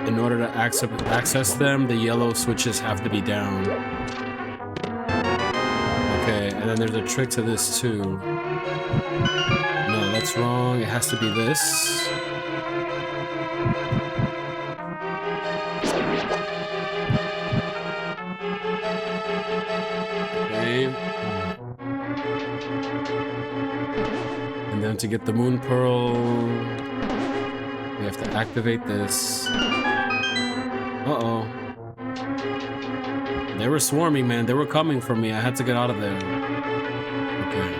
in order to access them, the yellow switches have to be down. Okay, and then there's a trick to this too. What's wrong? It has to be this. Okay. And then to get the moon pearl, we have to activate this. Uh-oh. They were swarming, man. They were coming for me. I had to get out of there. Okay.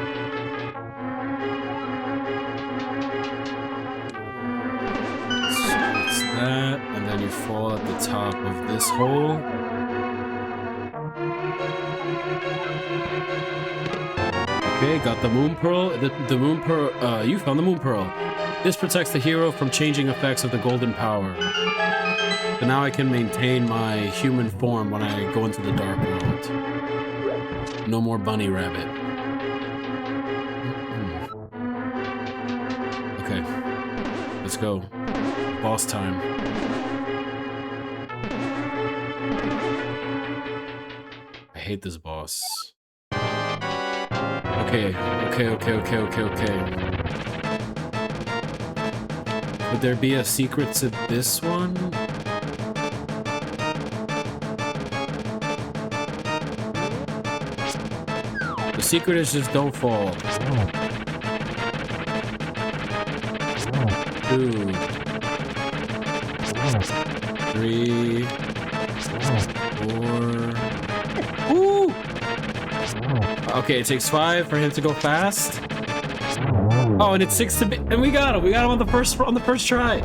So it's that, and then you fall at the top of this hole. Okay, got the moon pearl. The moon pearl. You found the moon pearl. This protects the hero from changing effects of the golden power. So now I can maintain my human form when I go into the dark world. No more bunny rabbit. Okay, let's go. Boss time. I hate this boss. Okay. Would there be a secret to this one? The secret is just don't fall. 2, 3, 4. Woo! Okay, it takes 5 for him to go fast. Oh, and it's 6 to be, and we got him. We got him on the first try.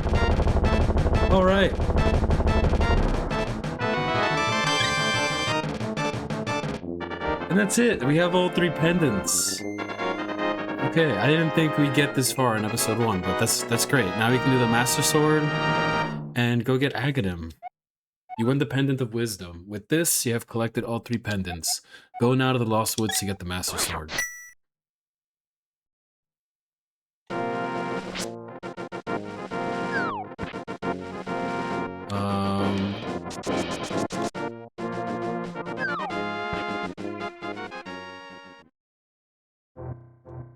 All right. And that's it. We have all 3 pendants. Okay, I didn't think we'd get this far in episode 1, but that's great. Now we can do the Master Sword and go get Agadim. You win the Pendant of Wisdom. With this, you have collected all 3 pendants. Go now to the Lost Woods to get the Master Sword.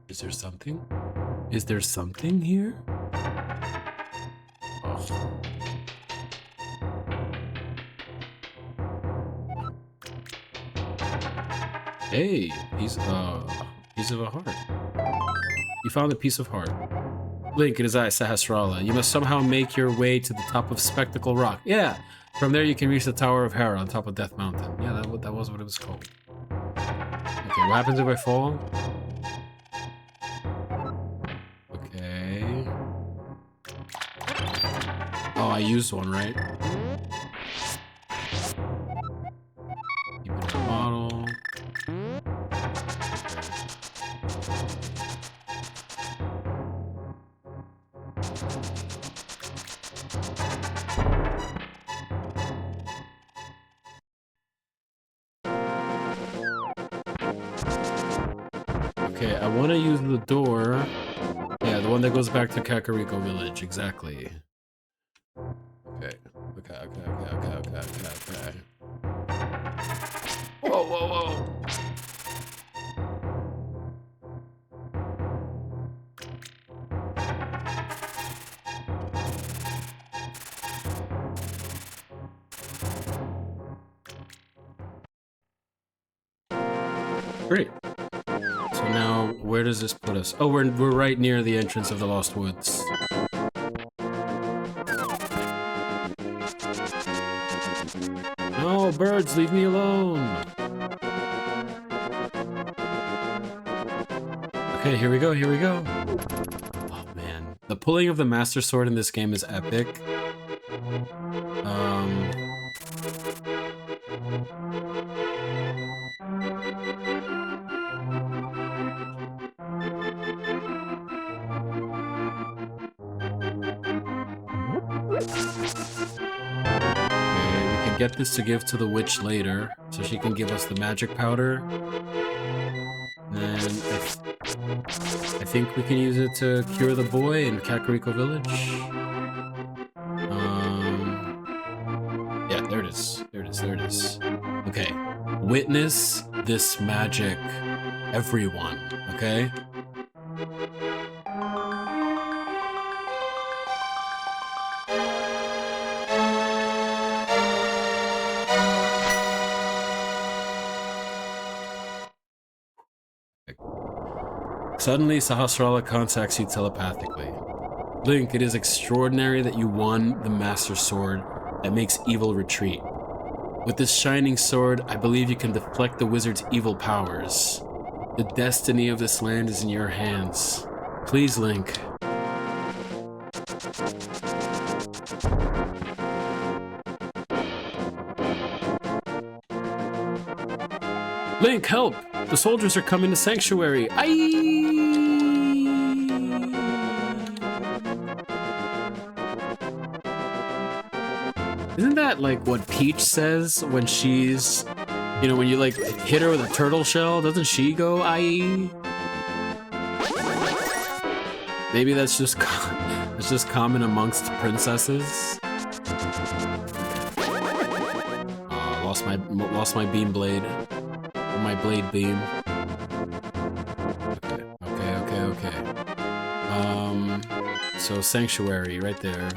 Is there something? Is there something here? Oh. Hey, piece of a heart. You found a piece of heart. Link, it is I, Sahasrara. You must somehow make your way to the top of Spectacle Rock. Yeah, from there you can reach the Tower of Hera on top of Death Mountain. Yeah, that was what it was called. Okay, what happens if I fall? Okay. Oh, I used one, right? Keep it in the bottle. Okay, I want to use the door. Yeah, the one that goes back to Kakariko Village, exactly. Okay. Whoa. Great. So now, where does this put us? Oh, we're right near the entrance of the Lost Woods. No, birds, leave me alone. Okay, here we go. Oh man, the pulling of the Master Sword in this game is epic. Get this to give to the witch later, so she can give us the magic powder. And I think we can use it to cure the boy in Kakariko Village. Yeah, there it is. Okay, witness this magic, everyone. Okay. Suddenly, Sahasrara contacts you telepathically. Link, it is extraordinary that you won the Master Sword that makes evil retreat. With this shining sword, I believe you can deflect the wizard's evil powers. The destiny of this land is in your hands. Please, Link. Link, help! The soldiers are coming to Sanctuary. Isn't that like what Peach says when she's, you know, when you like hit her with a turtle shell? Doesn't she go aye? Maybe that's just common amongst princesses. Lost my beam blade. Or my blade beam. Okay. So Sanctuary right there.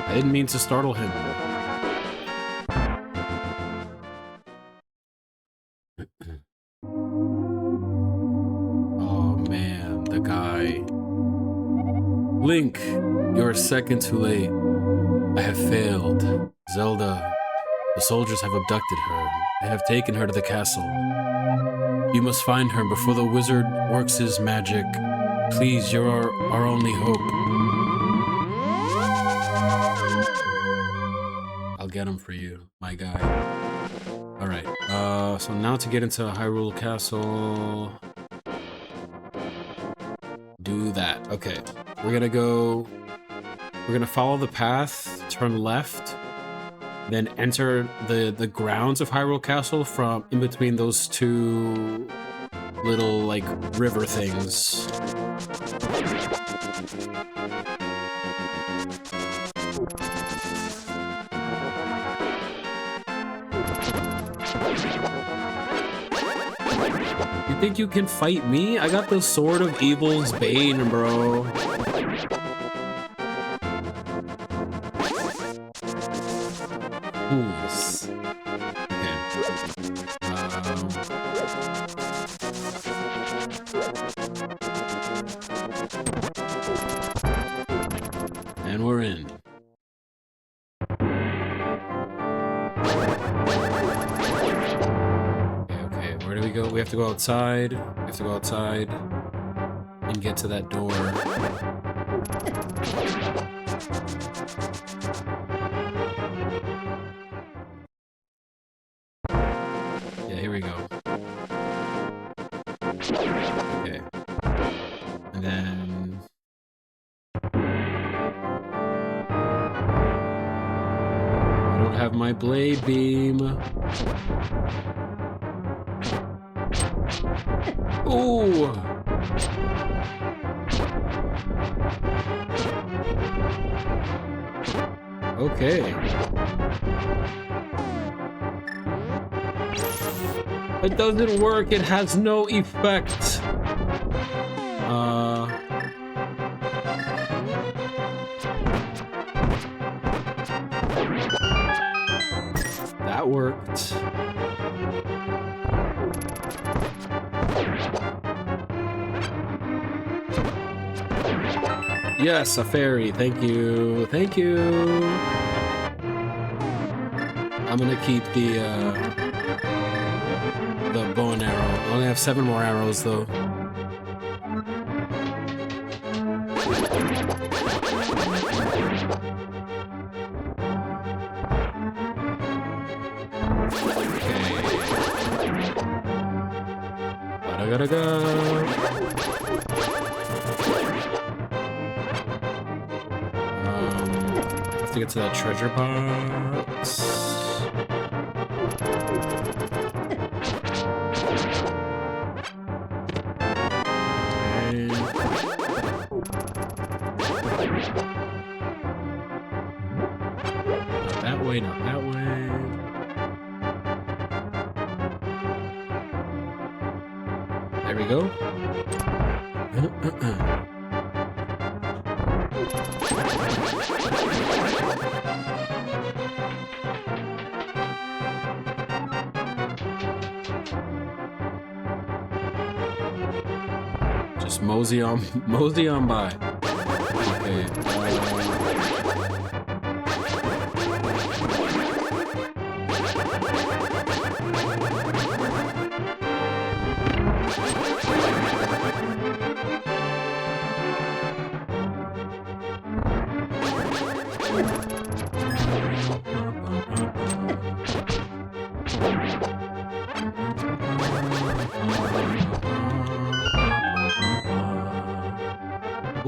I didn't mean to startle him. Oh man, the guy. Link, you're a second too late. I have failed. Zelda, the soldiers have abducted her. They have taken her to the castle. You must find her before the wizard works his magic. Please, you're our only hope. I'll get him for you, my guy. Alright, so now to get into Hyrule Castle... Do that. Okay, we're gonna follow the path, turn left, then enter the grounds of Hyrule Castle from in between those two little, like, river things. You think you can fight me? I got the Sword of Evil's Bane, bro. Fools. Okay. And we're in. Okay, where do we go? We have to go outside. We have to go outside and get to that door. Yeah, here we go. Okay. And then... I don't have my blade beam. Ooh! Okay. It doesn't work, it has no effect. That worked. Yes, a fairy. Thank you. Thank you. I'm gonna keep the bow and arrow. I only have 7 more arrows, though. Okay. Gotta go. To get to that treasure box. Okay. Not that way, not that way. we go. Just mosey on by. Okay.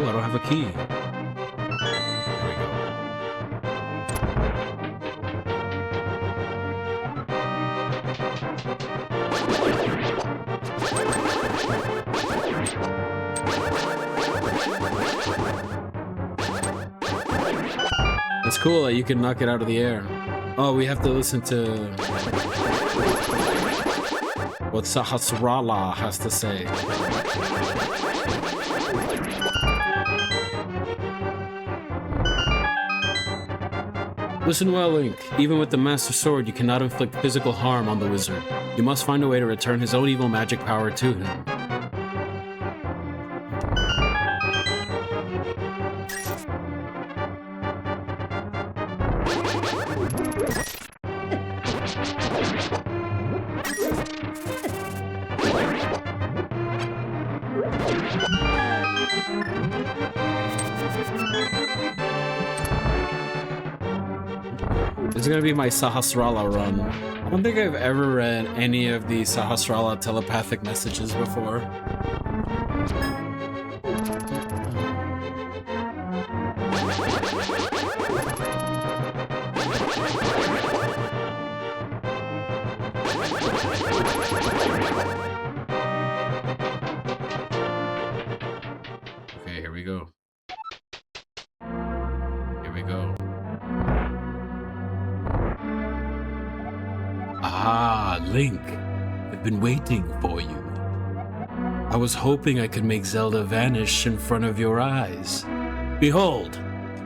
Oh, I don't have a key. There we go. It's cool that you can knock it out of the air. Oh, we have to listen to what Sahasrara has to say. Listen well, Link. Even with the Master Sword, you cannot inflict physical harm on the wizard. You must find a way to return his own evil magic power to him. This is gonna be my Sahasrara run. I don't think I've ever read any of the Sahasrara telepathic messages before. Okay, here we go. Here we go. Ah, Link. I've been waiting for you. I was hoping I could make Zelda vanish in front of your eyes. Behold,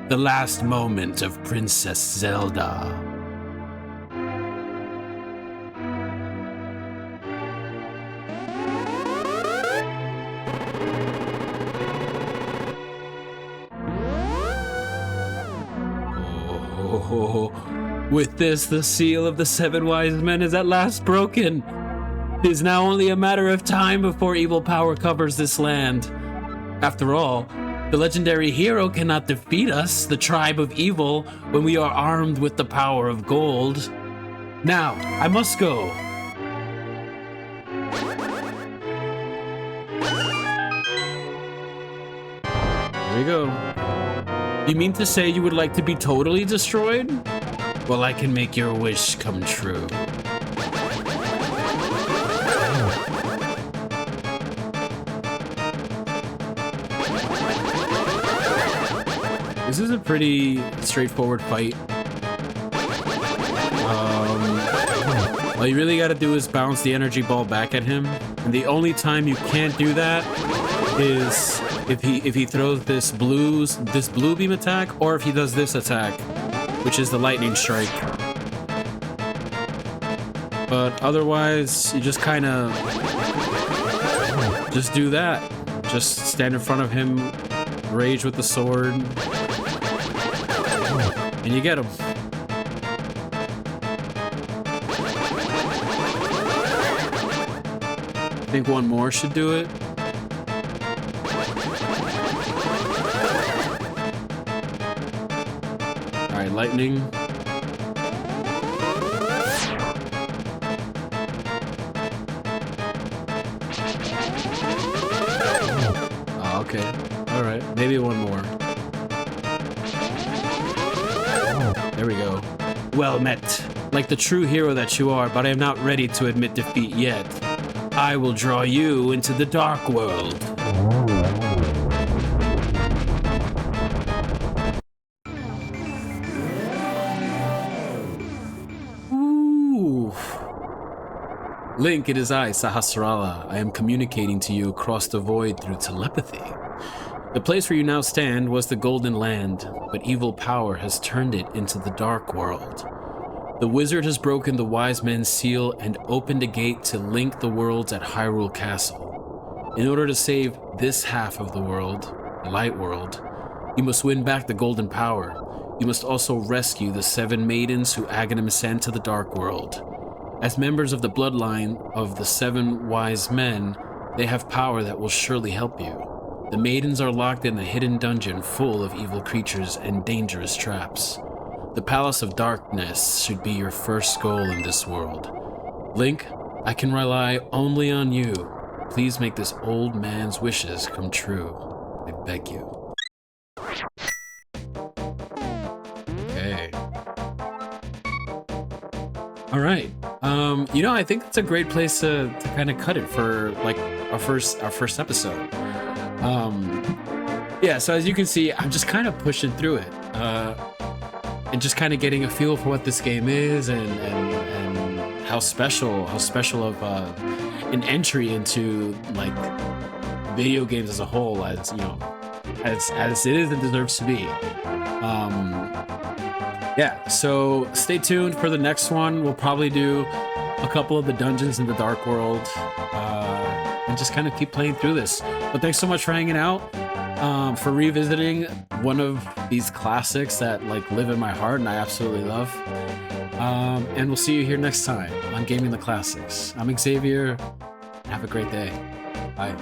the last moment of Princess Zelda. Oh, with this, the seal of the 7 wise men is at last broken. It is now only a matter of time before evil power covers this land. After all, the legendary hero cannot defeat us, the tribe of evil, when we are armed with the power of gold. Now, I must go. Here we go. You mean to say you would like to be totally destroyed? Well, I can make your wish come true. This is a pretty straightforward fight. All you really gotta do is bounce the energy ball back at him. And the only time you can't do that is if he throws this blue beam attack, or if he does this attack, which is the lightning strike. But otherwise, you just kind of just do that. Just stand in front of him, rage with the sword, and you get him. I think one more should do it. Alright, lightning. Oh, okay. Alright, maybe one more. There we go. Well met. Like the true hero that you are, but I am not ready to admit defeat yet. I will draw you into the dark world. Ooh. Link, it is I, Sahasrara. I am communicating to you across the void through telepathy. The place where you now stand was the Golden Land, but evil power has turned it into the Dark World. The wizard has broken the wise men's seal and opened a gate to link the worlds at Hyrule Castle. In order to save this half of the world, the Light World, you must win back the Golden Power. You must also rescue the 7 maidens who Aghanim sent to the Dark World. As members of the bloodline of the 7 wise men, they have power that will surely help you. The maidens are locked in a hidden dungeon full of evil creatures and dangerous traps. The Palace of Darkness should be your first goal in this world. Link, I can rely only on you. Please make this old man's wishes come true. I beg you. Okay. All right. I think it's a great place to kind of cut it for like our first episode. Yeah, so as you can see, I'm just kind of pushing through it, and just kind of getting a feel for what this game is and how special of an entry into like video games as a whole, as you know, as it is and deserves to be. Yeah, so stay tuned for the next one. We'll probably do a couple of the dungeons in the Dark World, and just kind of keep playing through this. But thanks so much for hanging out, for revisiting one of these classics that like live in my heart and I absolutely love. And we'll see you here next time on Gaming the Classics. I'm Xavier. Have a great day. Bye.